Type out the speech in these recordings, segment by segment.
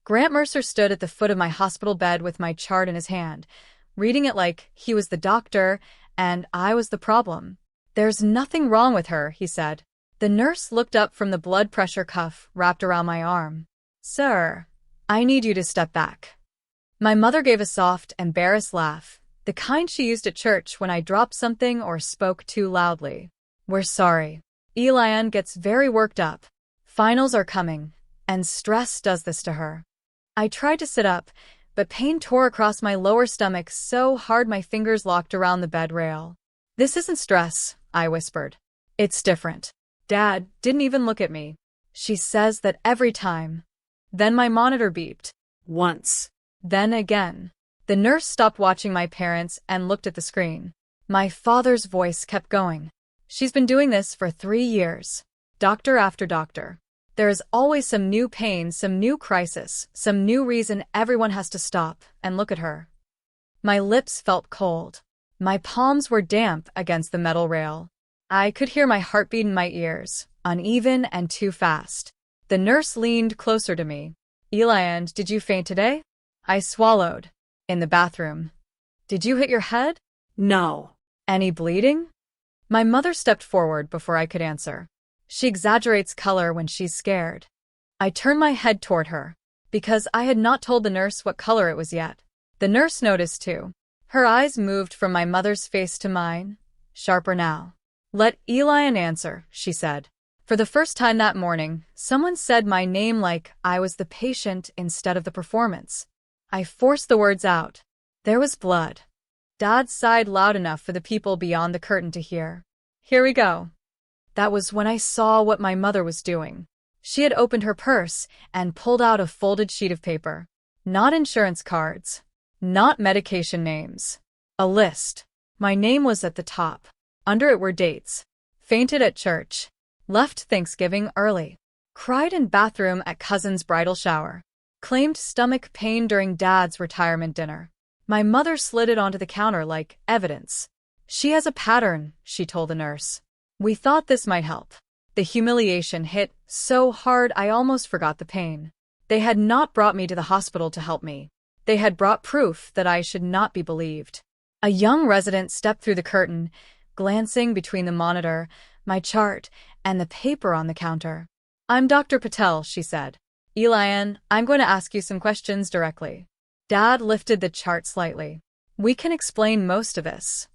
Grant Mercer stood at the foot of my hospital bed with my chart in his hand, reading it like he was the doctor and I was the problem. "There's nothing wrong with her," he said. The nurse looked up from the blood pressure cuff wrapped around my arm. "Sir, I need you to step back." My mother gave a soft, embarrassed laugh, the kind she used at church when I dropped something or spoke too loudly. "We're sorry." Elianne gets very worked up. Finals are coming, and stress does this to her. I tried to sit up, but pain tore across my lower stomach so hard my fingers locked around the bed rail. "This isn't stress," I whispered. "It's different." Dad didn't even look at me. "She says that every time." Then my monitor beeped. Once. Then again. The nurse stopped watching my parents and looked at the screen. My father's voice kept going. "She's been doing this for 3 years. Doctor after doctor. There is always some new pain, some new crisis, some new reason everyone has to stop and look at her." My lips felt cold. My palms were damp against the metal rail. I could hear my heartbeat in my ears, uneven and too fast. The nurse leaned closer to me. "Elianne, did you faint today?" I swallowed. "In the bathroom." "Did you hit your head?" No. "Any bleeding?" My mother stepped forward before I could answer. She exaggerates color when she's scared. I turned my head toward her, because I had not told the nurse what color it was yet. The nurse noticed too. Her eyes moved from my mother's face to mine, sharper now. "Let Elianne answer," she said. For the first time that morning, someone said my name like I was the patient instead of the performance. I forced the words out. "There was blood." Dad sighed loud enough for the people beyond the curtain to hear. "Here we go." That was when I saw what my mother was doing. She had opened her purse and pulled out a folded sheet of paper. Not insurance cards. Not medication names. A list. My name was at the top. Under it were dates. Fainted at church. Left Thanksgiving early. Cried in bathroom at cousin's bridal shower. Claimed stomach pain during Dad's retirement dinner. My mother slid it onto the counter like evidence. "She has a pattern," she told the nurse. We thought this might help. The humiliation hit so hard I almost forgot the pain. They had not brought me to the hospital to help me. They had brought proof that I should not be believed. A young resident stepped through the curtain, glancing between the monitor, my chart, and the paper on the counter. "I'm Dr. Patel," she said. "Elianne, I'm going to ask you some questions directly." Dad lifted the chart slightly. "We can explain most of this."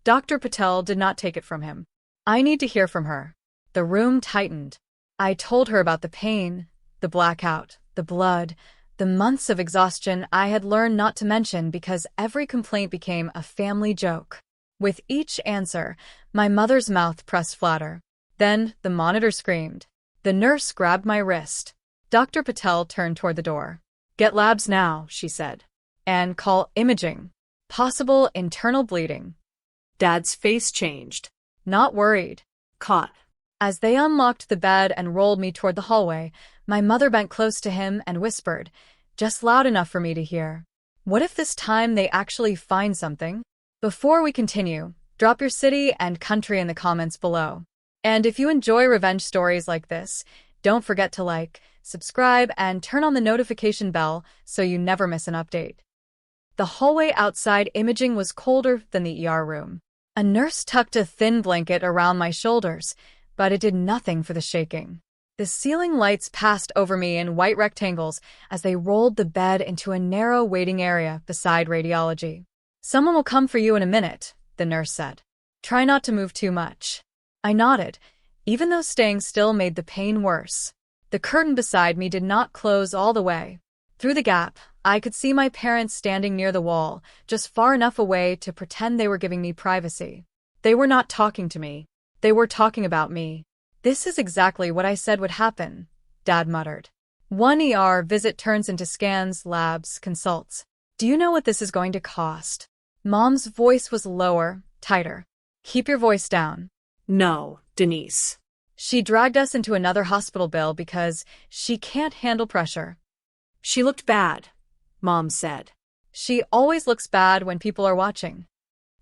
Dr. Patel did not take it from him. "I need to hear from her." The room tightened. I told her about the pain, the blackout, the blood, the months of exhaustion I had learned not to mention because every complaint became a family joke. With each answer, my mother's mouth pressed flatter. Then the monitor screamed. The nurse grabbed my wrist. Dr. Patel turned toward the door. "Get labs now," she said. "And call imaging. Possible internal bleeding." Dad's face changed. "Not worried." Caught. As they unlocked the bed and rolled me toward the hallway, my mother bent close to him and whispered, just loud enough for me to hear, "What if this time they actually find something?" Before we continue, drop your city and country in the comments below. And if you enjoy revenge stories like this, don't forget to like, subscribe, and turn on the notification bell so you never miss an update. The hallway outside imaging was colder than the ER room. A nurse tucked a thin blanket around my shoulders, but it did nothing for the shaking. The ceiling lights passed over me in white rectangles as they rolled the bed into a narrow waiting area beside radiology. "Someone will come for you in a minute," the nurse said. "Try not to move too much." I nodded, even though staying still made the pain worse. The curtain beside me did not close all the way. Through the gap, I could see my parents standing near the wall, just far enough away to pretend they were giving me privacy. They were not talking to me. They were talking about me. "This is exactly what I said would happen," Dad muttered. "One ER visit turns into scans, labs, consults. Do you know what this is going to cost?" Mom's voice was lower, tighter. "Keep your voice down." No, Denise. She dragged us into another hospital bill because she can't handle pressure. "She looked bad," Mom said. "She always looks bad when people are watching."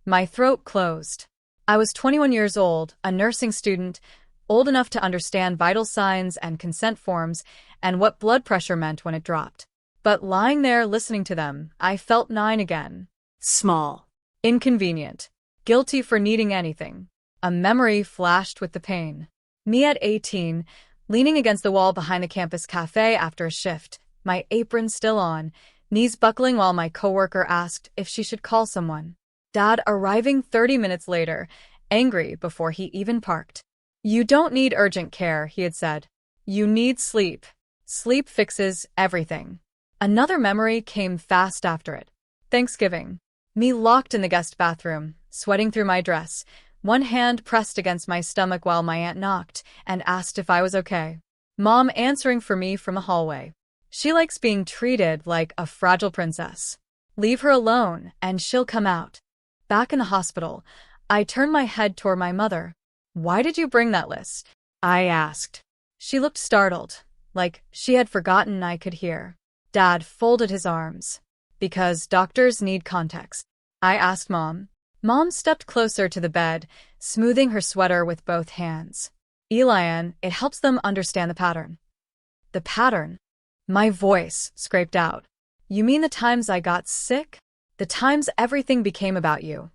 My throat closed. I was 21 years old, a nursing student, old enough to understand vital signs and consent forms and what blood pressure meant when it dropped. But lying there listening to them, I felt 9 again. Small. Inconvenient. Guilty for needing anything. A memory flashed with the pain. Me at 18, leaning against the wall behind the campus cafe after a shift, my apron still on, knees buckling while my coworker asked if she should call someone. Dad arriving 30 minutes later, angry before he even parked. "You don't need urgent care," he had said. "You need sleep. Sleep fixes everything." Another memory came fast after it. Thanksgiving. Me locked in the guest bathroom, sweating through my dress, one hand pressed against my stomach while my aunt knocked and asked if I was okay. Mom answering for me from a hallway. She likes being treated like a fragile princess. Leave her alone and she'll come out. Back in the hospital, I turned my head toward my mother. "Why did you bring that list?" I asked. She looked startled, like she had forgotten I could hear. Dad folded his arms. "Because doctors need context." I asked Mom. Mom stepped closer to the bed, smoothing her sweater with both hands. "Elianne, it helps them understand the pattern." "The pattern?" My voice scraped out. "You mean the times I got sick? The times everything became about you?"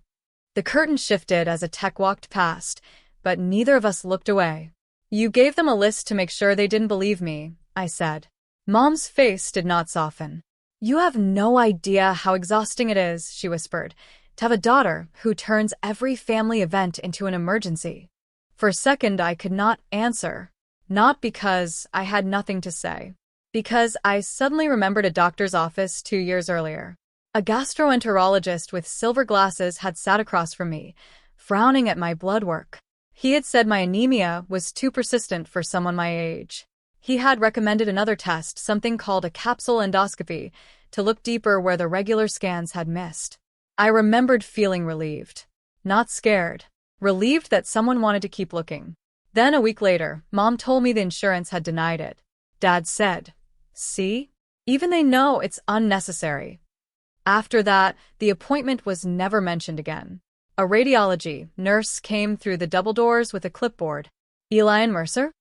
The curtain shifted as a tech walked past, but neither of us looked away. "You gave them a list to make sure they didn't believe me," I said. Mom's face did not soften. "You have no idea how exhausting it is," she whispered, "to have a daughter who turns every family event into an emergency." For a second, I could not answer. Not because I had nothing to say. Because I suddenly remembered a doctor's office 2 years earlier. A gastroenterologist with silver glasses had sat across from me, frowning at my blood work. He had said my anemia was too persistent for someone my age. He had recommended another test, something called a capsule endoscopy, to look deeper where the regular scans had missed. I remembered feeling relieved. Not scared. Relieved that someone wanted to keep looking. Then a week later, Mom told me the insurance had denied it. Dad said, "See? Even they know it's unnecessary." After that, the appointment was never mentioned again. A radiology nurse came through the double doors with a clipboard. "Elianne Mercer?"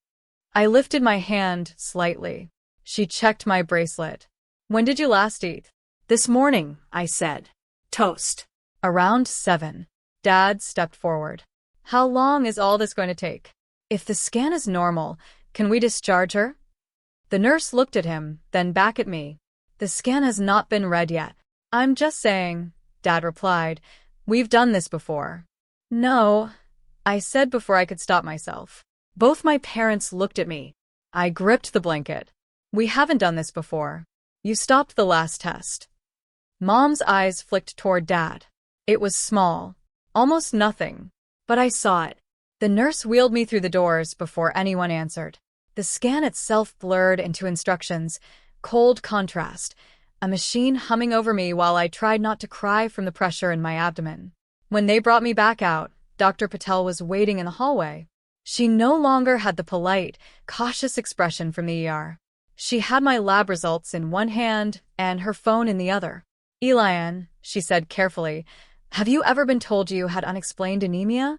I lifted my hand slightly. She checked my bracelet. "When did you last eat?" "This morning," I said. "Toast." "Around 7. Dad stepped forward. "How long is all this going to take? If the scan is normal, can we discharge her?" The nurse looked at him, then back at me. "The scan has not been read yet." "I'm just saying," Dad replied. "We've done this before." "No," I said before I could stop myself. Both my parents looked at me. I gripped the blanket. "We haven't done this before. You stopped the last test." Mom's eyes flicked toward Dad. It was small. Almost nothing. But I saw it. The nurse wheeled me through the doors before anyone answered. The scan itself blurred into instructions. Cold contrast. A machine humming over me while I tried not to cry from the pressure in my abdomen. When they brought me back out, Dr. Patel was waiting in the hallway. She no longer had the polite, cautious expression from the ER. She had my lab results in one hand and her phone in the other. "Elianne," she said carefully, "have you ever been told you had unexplained anemia?"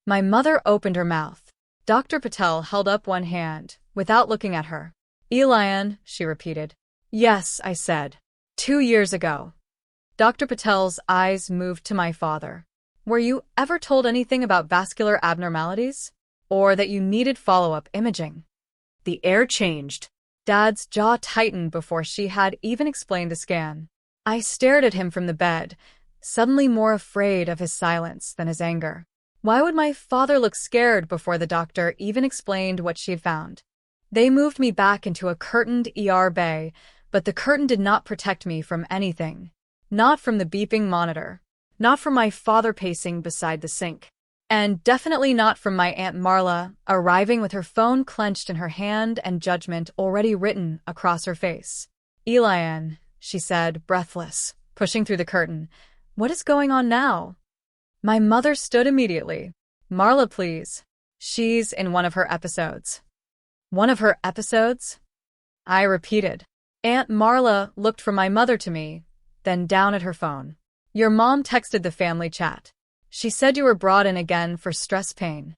My mother opened her mouth. Dr. Patel held up one hand, without looking at her. "Elianne," she repeated. "Yes," I said. 2 years ago." Dr. Patel's eyes moved to my father. "Were you ever told anything about vascular abnormalities? Or that you needed follow-up imaging?" The air changed. Dad's jaw tightened before she had even explained the scan. I stared at him from the bed, suddenly more afraid of his silence than his anger. Why would my father look scared before the doctor even explained what she had found? They moved me back into a curtained ER bay, but the curtain did not protect me from anything. Not from the beeping monitor. Not from my father pacing beside the sink. And definitely not from my Aunt Marla, arriving with her phone clenched in her hand and judgment already written across her face. "Elianne," she said, breathless, pushing through the curtain. "What is going on now?" My mother stood immediately. "Marla, please. She's in one of her episodes." "One of her episodes?" I repeated. Aunt Marla looked from my mother to me, then down at her phone. "Your mom texted the family chat. She said you were brought in again for stress pain."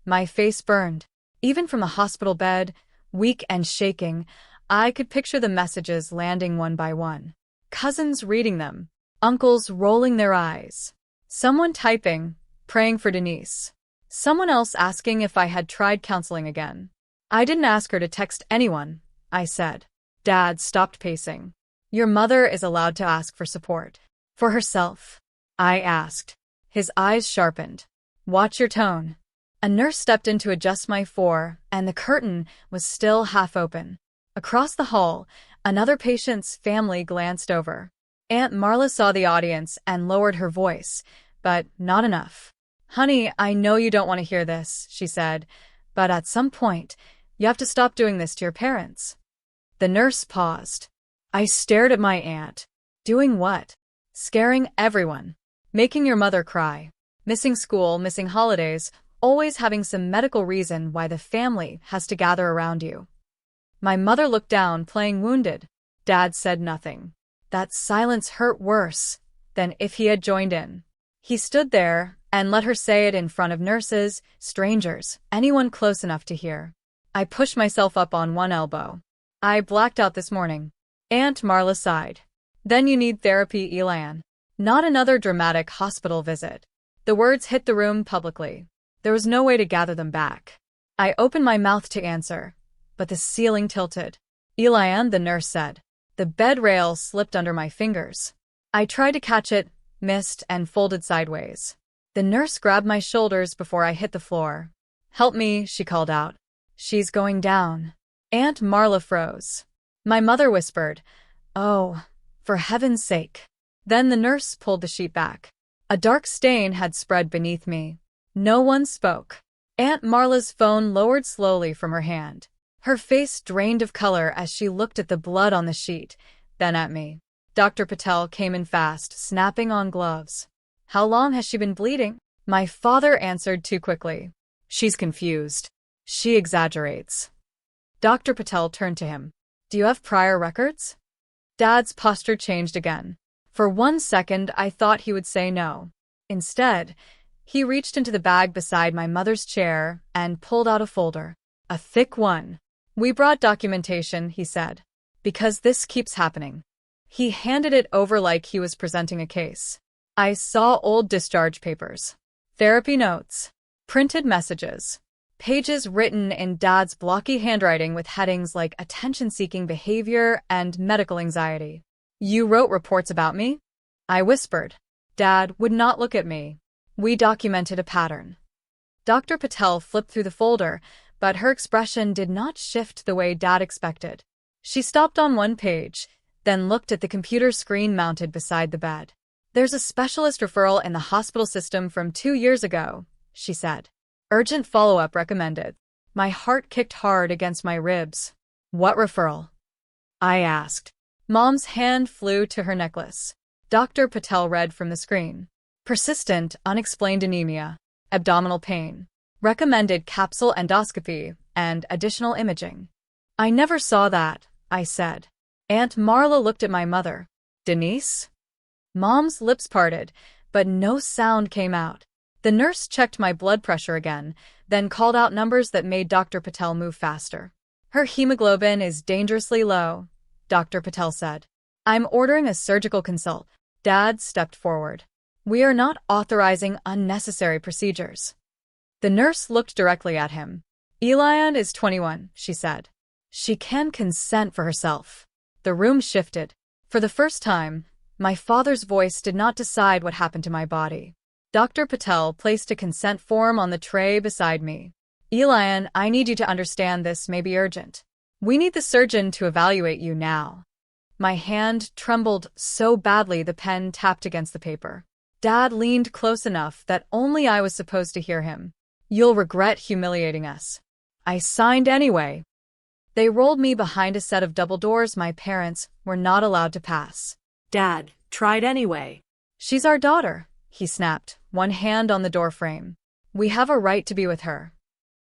My face burned. Even from the hospital bed, weak and shaking, I could picture the messages landing one by one. Cousins reading them, uncles rolling their eyes. Someone typing, praying for Denise. Someone else asking if I had tried counseling again. I didn't ask her to text anyone, I said. Dad stopped pacing. Your mother is allowed to ask for support. For herself? I asked. His eyes sharpened. Watch your tone. A nurse stepped in to adjust my four, and the curtain was still half open. Across the hall, another patient's family glanced over. Aunt Marla saw the audience and lowered her voice, but not enough. Honey, I know you don't want to hear this, she said, but at some point, you have to stop doing this to your parents. The nurse paused. I stared at my aunt. Doing what? Scaring everyone. Making your mother cry. Missing school, missing holidays, always having some medical reason why the family has to gather around you. My mother looked down, playing wounded. Dad said nothing. That silence hurt worse than if he had joined in. He stood there and let her say it in front of nurses, strangers, anyone close enough to hear. I pushed myself up on one elbow. I blacked out this morning. Aunt Marla sighed. Then you need therapy, Elianne. Not another dramatic hospital visit. The words hit the room publicly. There was no way to gather them back. I opened my mouth to answer, but the ceiling tilted. Elianne, the nurse said. The bed rail slipped under my fingers. I tried to catch it, missed, and folded sideways. The nurse grabbed my shoulders before I hit the floor. Help me, she called out. She's going down. Aunt Marla froze. My mother whispered, Oh, for heaven's sake. Then the nurse pulled the sheet back. A dark stain had spread beneath me. No one spoke. Aunt Marla's phone lowered slowly from her hand. Her face drained of color as she looked at the blood on the sheet, then at me. Dr. Patel came in fast, snapping on gloves. How long has she been bleeding? My father answered too quickly. She's confused. She exaggerates. Dr. Patel turned to him. Do you have prior records? Dad's posture changed again. For 1 second, I thought he would say no. Instead, he reached into the bag beside my mother's chair and pulled out a folder. A thick one. We brought documentation, he said. Because this keeps happening. He handed it over like he was presenting a case. I saw old discharge papers. Therapy notes. Printed messages. Pages written in Dad's blocky handwriting with headings like attention-seeking behavior and medical anxiety. You wrote reports about me? I whispered. Dad would not look at me. We documented a pattern. Dr. Patel flipped through the folder, but her expression did not shift the way Dad expected. She stopped on one page, then looked at the computer screen mounted beside the bed. There's a specialist referral in the hospital system from 2 years ago, she said. Urgent follow-up recommended. My heart kicked hard against my ribs. What referral? I asked. Mom's hand flew to her necklace. Dr. Patel read from the screen. Persistent, unexplained anemia. Abdominal pain. Recommended capsule endoscopy and additional imaging. I never saw that, I said. Aunt Marla looked at my mother. Denise? Mom's lips parted, but no sound came out. The nurse checked my blood pressure again, then called out numbers that made Dr. Patel move faster. Her hemoglobin is dangerously low, Dr. Patel said. I'm ordering a surgical consult. Dad stepped forward. We are not authorizing unnecessary procedures. The nurse looked directly at him. Elianne is 21, she said. She can consent for herself. The room shifted. For the first time, my father's voice did not decide what happened to my body. Dr. Patel placed a consent form on the tray beside me. Elianne, I need you to understand this may be urgent. We need the surgeon to evaluate you now. My hand trembled so badly the pen tapped against the paper. Dad leaned close enough that only I was supposed to hear him. You'll regret humiliating us. I signed anyway. They rolled me behind a set of double doors my parents were not allowed to pass. Dad tried anyway. She's our daughter, he snapped, one hand on the doorframe. We have a right to be with her.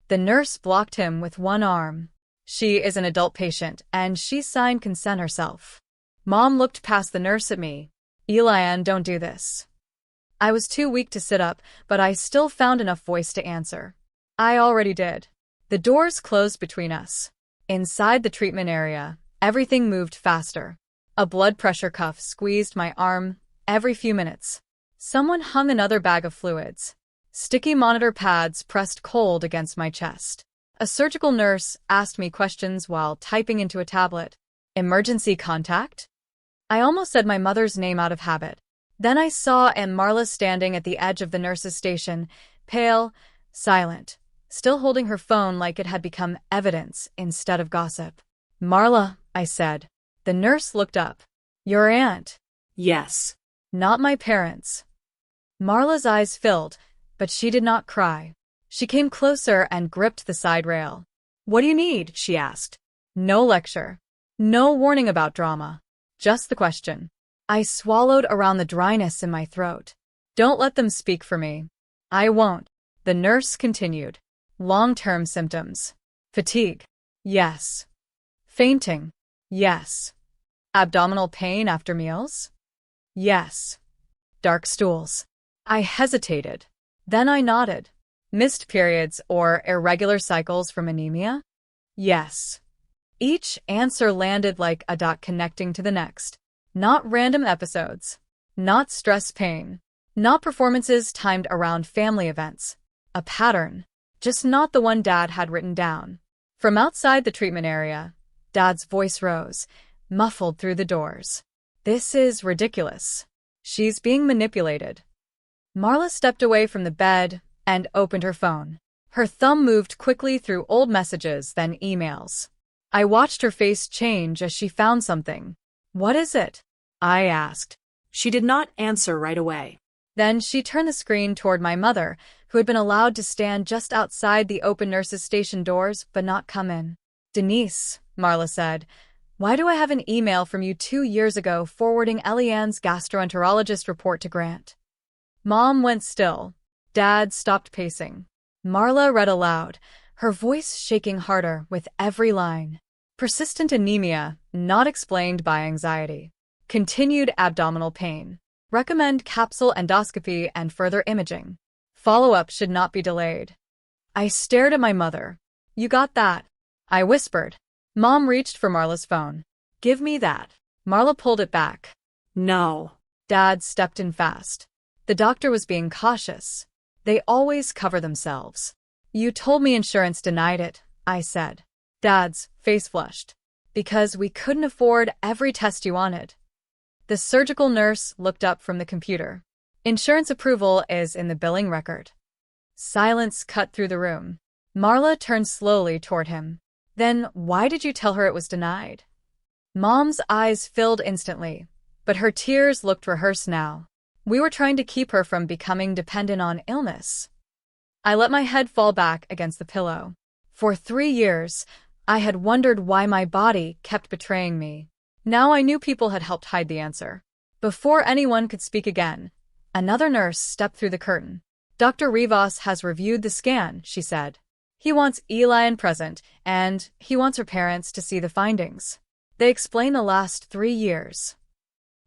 The nurse blocked him with one arm. She is an adult patient, and she signed consent herself. Mom looked past the nurse at me. Elianne, don't do this. I was too weak to sit up, but I still found enough voice to answer. I already did. The doors closed between us. Inside the treatment area, Everything moved faster. A blood pressure cuff squeezed my arm every few minutes. Someone hung another bag of fluids. Sticky monitor pads pressed cold against my chest. A surgical nurse asked me questions while typing into a tablet. Emergency contact? I almost said my mother's name out of habit. Then I saw Aunt Marla standing at the edge of the nurse's station, pale, silent, still holding her phone like it had become evidence instead of gossip. Marla, I said. The nurse looked up. Your aunt? Yes. Not my parents. Marla's eyes filled, but she did not cry. She came closer and gripped the side rail. What do you need? She asked. No lecture. No warning about drama. Just the question. I swallowed around the dryness in my throat. Don't let them speak for me. I won't. The nurse continued. Long-term symptoms. Fatigue. Yes. Fainting. Yes. Abdominal pain after meals? Yes. Dark stools. I hesitated. Then I nodded. Missed periods or irregular cycles from anemia? Yes. Each answer landed like a dot connecting to the next. Not random episodes. Not stress pain. Not performances timed around family events. A pattern. Just not the one Dad had written down. From outside the treatment area, Dad's voice rose, muffled through the doors. This is ridiculous. She's being manipulated. Marla stepped away from the bed and opened her phone. Her thumb moved quickly through old messages, then emails. I watched her face change as she found something. What is it? I asked. She did not answer right away. Then she turned the screen toward my mother, who had been allowed to stand just outside the open nurses' station doors but not come in. Denise, Marla said, why do I have an email from you 2 years ago forwarding Elianne's gastroenterologist report to Grant? Mom went still. Dad stopped pacing. Marla read aloud, her voice shaking harder with every line. Persistent anemia, not explained by anxiety. Continued abdominal pain. Recommend capsule endoscopy and further imaging. Follow-up should not be delayed. I stared at my mother. You got that? I whispered. Mom reached for Marla's phone. Give me that. Marla pulled it back. No. Dad stepped in fast. The doctor was being cautious. They always cover themselves. You told me insurance denied it, I said. Dad's face flushed. Because we couldn't afford every test you wanted. The surgical nurse looked up from the computer. Insurance approval is in the billing record. Silence cut through the room. Marla turned slowly toward him. Then why did you tell her it was denied? Mom's eyes filled instantly, but her tears looked rehearsed now. We were trying to keep her from becoming dependent on illness. I let my head fall back against the pillow. For 3 years, I had wondered why my body kept betraying me. Now I knew people had helped hide the answer. Before anyone could speak again, another nurse stepped through the curtain. Dr. Rivas has reviewed the scan, she said. He wants Elianne present, and he wants her parents to see the findings. They explain the last 3 years.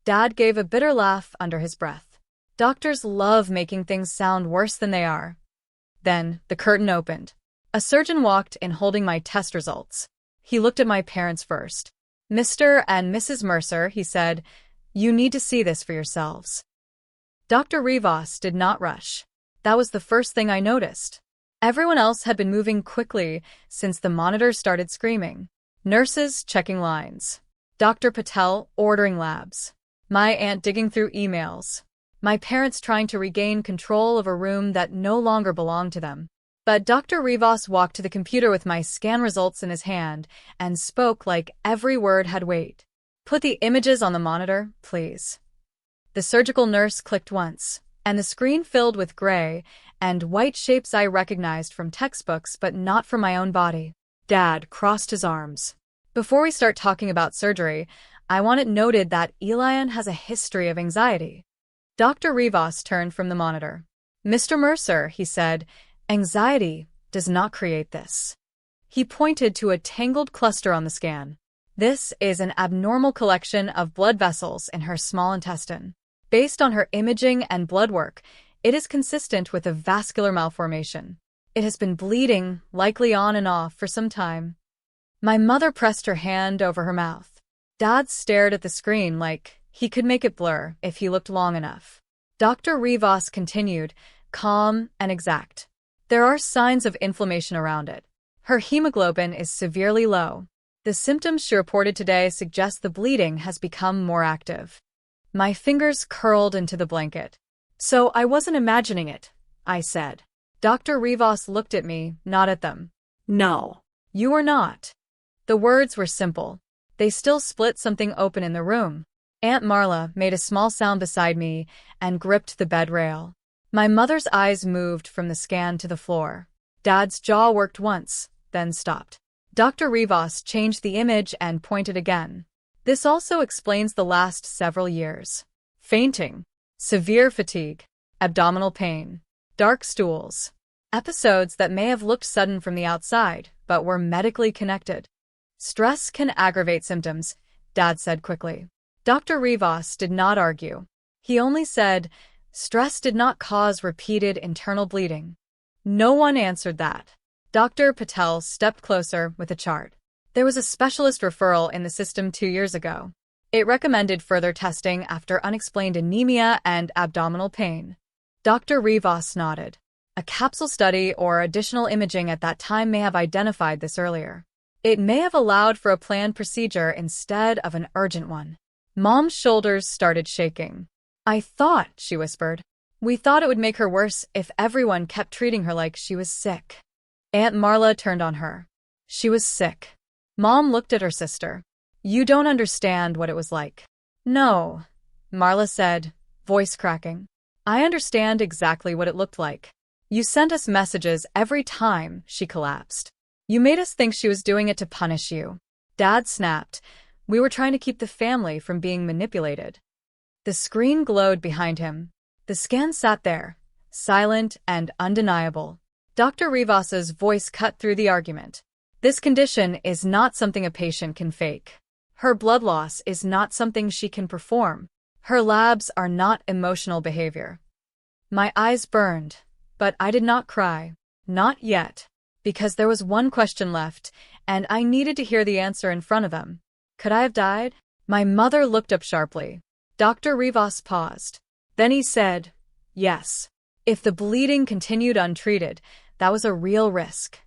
Dad gave a bitter laugh under his breath. Doctors love making things sound worse than they are. Then the curtain opened. A surgeon walked in holding my test results. He looked at my parents first. Mr. and Mrs. Mercer, he said, you need to see this for yourselves. Dr. Rivas did not rush. That was the first thing I noticed. Everyone else had been moving quickly since the monitor started screaming. Nurses checking lines. Dr. Patel ordering labs. My aunt digging through emails. My parents trying to regain control of a room that no longer belonged to them. But Dr. Rivas walked to the computer with my scan results in his hand and spoke like every word had weight. Put the images on the monitor, please. The surgical nurse clicked once, and the screen filled with gray and white shapes I recognized from textbooks but not from my own body. Dad crossed his arms. Before we start talking about surgery, I want it noted that Elianne has a history of anxiety. Dr. Rivas turned from the monitor. Mr. Mercer, he said, anxiety does not create this. He pointed to a tangled cluster on the scan. This is an abnormal collection of blood vessels in her small intestine. Based on her imaging and blood work, it is consistent with a vascular malformation. It has been bleeding, likely on and off, for some time. My mother pressed her hand over her mouth. Dad stared at the screen like he could make it blur if he looked long enough. Dr. Rivas continued, calm and exact. There are signs of inflammation around it. Her hemoglobin is severely low. The symptoms she reported today suggest the bleeding has become more active. My fingers curled into the blanket. So I wasn't imagining it, I said. Dr. Rivas looked at me, not at them. No. You were not. The words were simple. They still split something open in the room. Aunt Marla made a small sound beside me and gripped the bed rail. My mother's eyes moved from the scan to the floor. Dad's jaw worked once, then stopped. Dr. Rivas changed the image and pointed again. This also explains the last several years. Fainting, severe fatigue, abdominal pain, dark stools. Episodes that may have looked sudden from the outside, but were medically connected. Stress can aggravate symptoms, Dad said quickly. Dr. Rivas did not argue. He only said, stress did not cause repeated internal bleeding. No one answered that. Dr. Patel stepped closer with a chart. There was a specialist referral in the system 2 years ago. It recommended further testing after unexplained anemia and abdominal pain. Dr. Rivas nodded. A capsule study or additional imaging at that time may have identified this earlier. It may have allowed for a planned procedure instead of an urgent one. Mom's shoulders started shaking. I thought, she whispered. We thought it would make her worse if everyone kept treating her like she was sick. Aunt Marla turned on her. She was sick. Mom looked at her sister. You don't understand what it was like. No, Marla said, voice cracking. I understand exactly what it looked like. You sent us messages every time she collapsed. You made us think she was doing it to punish you. Dad snapped. We were trying to keep the family from being manipulated. The screen glowed behind him. The scan sat there, silent and undeniable. Dr. Rivas's voice cut through the argument. This condition is not something a patient can fake. Her blood loss is not something she can perform. Her labs are not emotional behavior. My eyes burned, but I did not cry. Not yet. Because there was one question left, and I needed to hear the answer in front of them. Could I have died? My mother looked up sharply. Dr. Rivas paused. Then he said, yes. If the bleeding continued untreated, that was a real risk.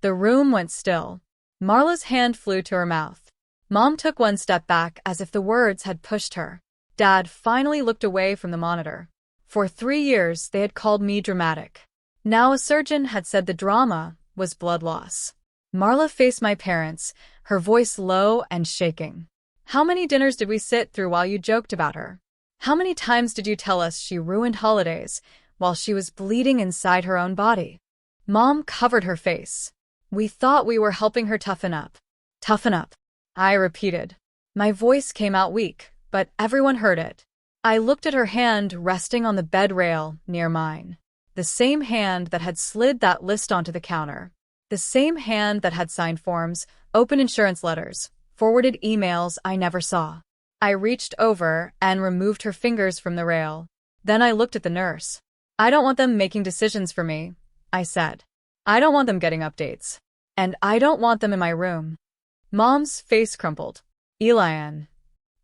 The room went still. Marla's hand flew to her mouth. Mom took one step back as if the words had pushed her. Dad finally looked away from the monitor. For 3 years, they had called me dramatic. Now a surgeon had said the drama was blood loss. Marla faced my parents, her voice low and shaking. How many dinners did we sit through while you joked about her? How many times did you tell us she ruined holidays while she was bleeding inside her own body? Mom covered her face. We thought we were helping her toughen up. Toughen up, I repeated. My voice came out weak, but everyone heard it. I looked at her hand resting on the bed rail near mine. The same hand that had slid that list onto the counter. The same hand that had signed forms, opened insurance letters, forwarded emails I never saw. I reached over and removed her fingers from the rail. Then I looked at the nurse. I don't want them making decisions for me, I said. I don't want them getting updates. And I don't want them in my room. Mom's face crumpled. Elianne.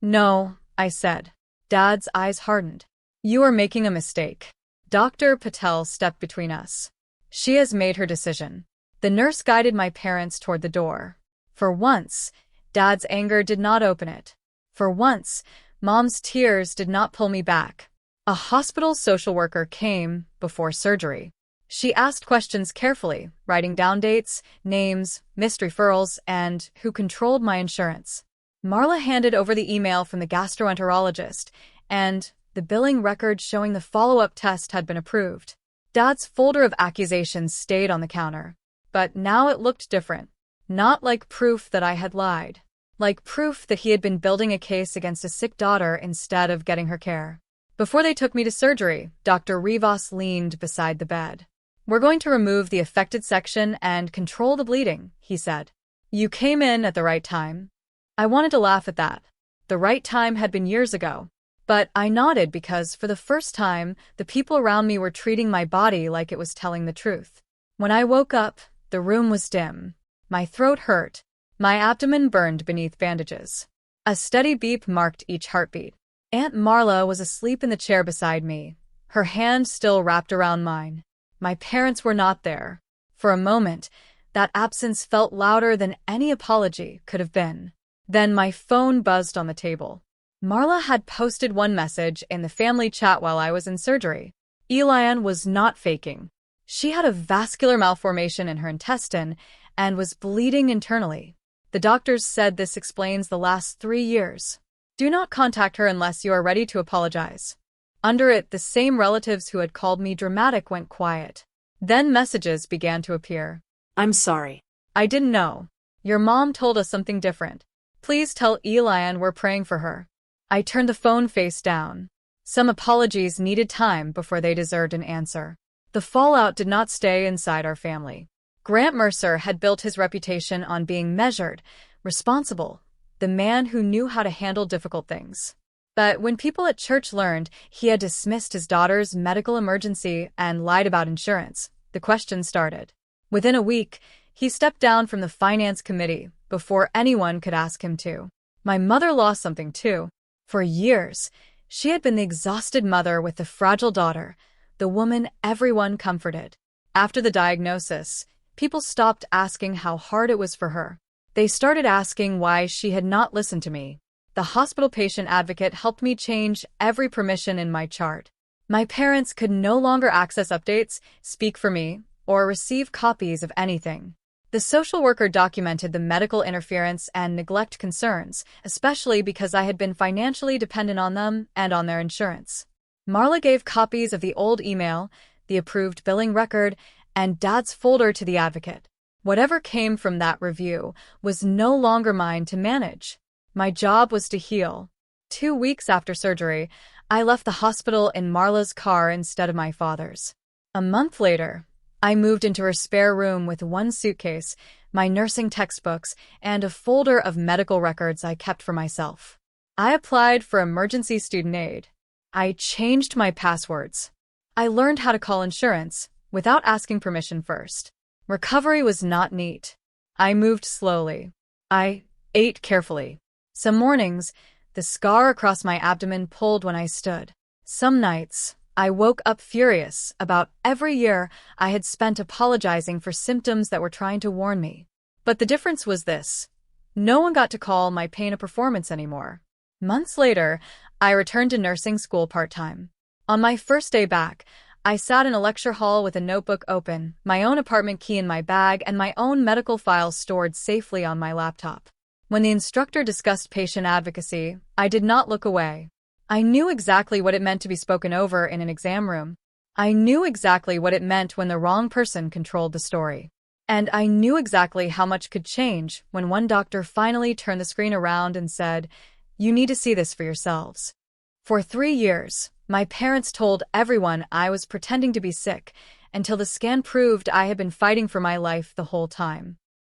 No, I said. Dad's eyes hardened. You are making a mistake. Dr. Patel stepped between us. She has made her decision. The nurse guided my parents toward the door. For once, Dad's anger did not open it. For once, Mom's tears did not pull me back. A hospital social worker came before surgery. She asked questions carefully, writing down dates, names, missed referrals, and who controlled my insurance. Marla handed over the email from the gastroenterologist, and the billing record showing the follow-up test had been approved. Dad's folder of accusations stayed on the counter. But now it looked different. Not like proof that I had lied. Like proof that he had been building a case against a sick daughter instead of getting her care. Before they took me to surgery, Dr. Rivas leaned beside the bed. We're going to remove the affected section and control the bleeding, he said. You came in at the right time. I wanted to laugh at that. The right time had been years ago. But I nodded because, for the first time, the people around me were treating my body like it was telling the truth. When I woke up, the room was dim. My throat hurt. My abdomen burned beneath bandages. A steady beep marked each heartbeat. Aunt Marla was asleep in the chair beside me, her hand still wrapped around mine. My parents were not there. For a moment, that absence felt louder than any apology could have been. Then my phone buzzed on the table. Marla had posted one message in the family chat while I was in surgery. Elianne was not faking. She had a vascular malformation in her intestine and was bleeding internally. The doctors said this explains the last 3 years. Do not contact her unless you are ready to apologize. Under it, the same relatives who had called me dramatic went quiet. Then messages began to appear. I'm sorry. I didn't know. Your mom told us something different. Please tell Elianne we're praying for her. I turned the phone face down. Some apologies needed time before they deserved an answer. The fallout did not stay inside our family. Grant Mercer had built his reputation on being measured, responsible, the man who knew how to handle difficult things. But when people at church learned he had dismissed his daughter's medical emergency and lied about insurance, the questions started. Within a week, he stepped down from the finance committee before anyone could ask him to. My mother lost something too. For years, she had been the exhausted mother with the fragile daughter, the woman everyone comforted. After the diagnosis, people stopped asking how hard it was for her. They started asking why she had not listened to me. The hospital patient advocate helped me change every permission in my chart. My parents could no longer access updates, speak for me, or receive copies of anything. The social worker documented the medical interference and neglect concerns, especially because I had been financially dependent on them and on their insurance. Marla gave copies of the old email, the approved billing record, and Dad's folder to the advocate. Whatever came from that review was no longer mine to manage. My job was to heal. 2 weeks after surgery, I left the hospital in Marla's car instead of my father's. A month later, I moved into her spare room with one suitcase, my nursing textbooks, and a folder of medical records I kept for myself. I applied for emergency student aid. I changed my passwords. I learned how to call insurance without asking permission first. Recovery was not neat. I moved slowly. I ate carefully. Some mornings, the scar across my abdomen pulled when I stood. Some nights, I woke up furious about every year I had spent apologizing for symptoms that were trying to warn me. But the difference was this: no one got to call my pain a performance anymore. Months later, I returned to nursing school part-time. On my first day back, I sat in a lecture hall with a notebook open, my own apartment key in my bag, and my own medical files stored safely on my laptop. When the instructor discussed patient advocacy, I did not look away. I knew exactly what it meant to be spoken over in an exam room. I knew exactly what it meant when the wrong person controlled the story. And I knew exactly how much could change when one doctor finally turned the screen around and said, "You need to see this for yourselves." For 3 years, my parents told everyone I was pretending to be sick, until the scan proved I had been fighting for my life the whole time.